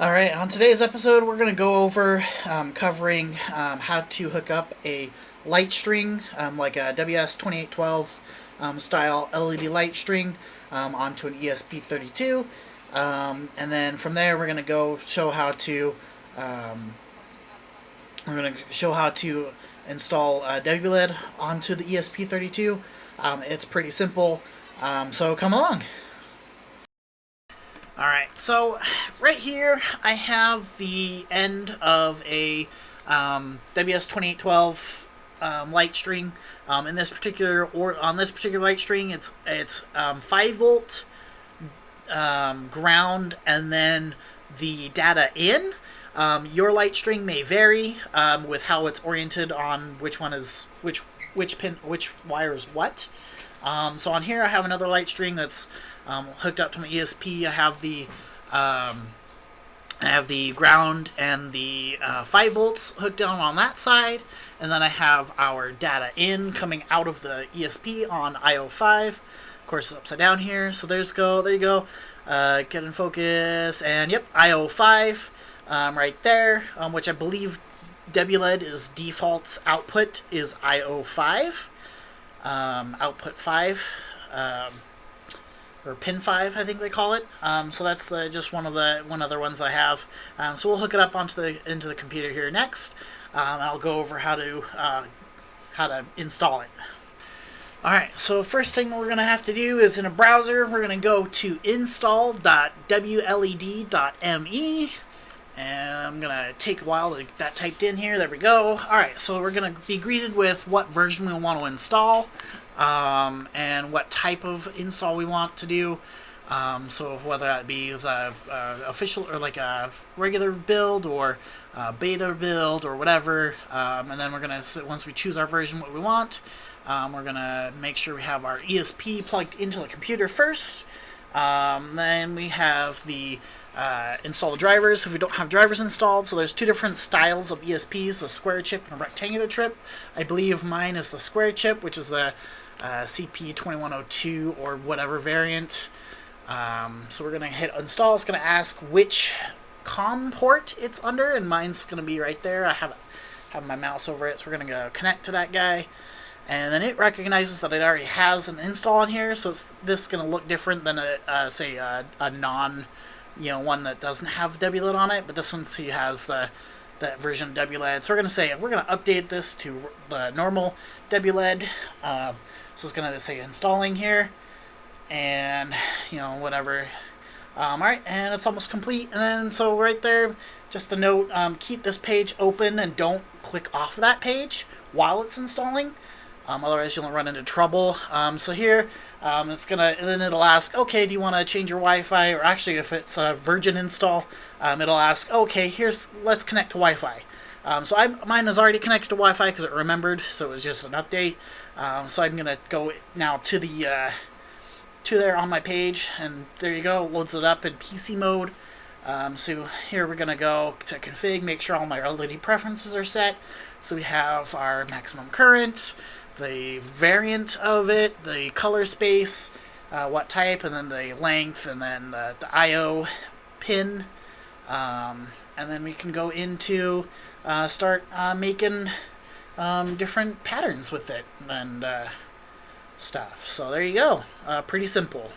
Alright, on today's episode, we're going to go over covering how to hook up a light string, like a WS2812 style LED light string, onto an ESP32. And then from there, we're going to go show how to install WLED onto the ESP32. It's pretty simple, so come along. Alright, so right here I have the end of a WS2812 light string. In this particular on this particular light string, it's 5 volt ground, and then the data in. Your light string may vary with how it's oriented on which one is which pin, which wire is what. So on here I have another light string that's hooked up to my ESP. I have the ground and the 5 volts hooked down on that side, and then I have our data in coming out of the ESP on IO5. Of course, it's upside down here, so there you go. Get in focus, and yep, IO5 right there, which I believe WLED is default's output is IO5, output 5. Or pin 5, I think they call it. So that's just one other ones that I have. So we'll hook it up into the computer here next. I'll go over how to install it. All right. So first thing we're gonna have to do is, in a browser, we're gonna go to install.wled.me. And I'm gonna take a while to get that typed in here. There we go. All right. So we're gonna be greeted with what version we want to install. And what type of install we want to do. So whether that be the official or like a regular build or a beta build or whatever. And then we're gonna, once we choose our version, what we want, we're gonna make sure we have our ESP plugged into the computer first. Then we have the install the drivers if we don't have drivers installed. So there's two different styles of ESPs, a square chip and a rectangular chip. I believe mine is the square chip, which is the CP2102 or whatever variant. So we're going to hit install. It's going to ask which COM port it's under, and mine's going to be right there. I have my mouse over it, so we're going to go connect to that guy. And then it recognizes that it already has an install on here, so this is going to look different than say a non, one that doesn't have WLED on it, but this one has that version of WLED. So we're going to say we're going to update this to the normal WLED. So it's going to say installing here, and whatever. All right, and it's almost complete. And then so right there, just a note: keep this page open and don't click off that page while it's installing. Otherwise, you'll run into trouble. So here, it's gonna, and then it'll ask, okay, do you want to change your Wi-Fi? Or actually, if it's a Virgin install, it'll ask, okay, let's connect to Wi-Fi. So mine is already connected to Wi-Fi because it remembered, so it was just an update. So I'm gonna go now to there on my page, and there you go. It loads it up in PC mode. So here we're gonna go to config, make sure all my LED preferences are set. So we have our maximum current, the variant of it, the color space, what type, and then the length, and then the I/O pin. And then we can go into start making different patterns with it and stuff. So there you go. Pretty simple.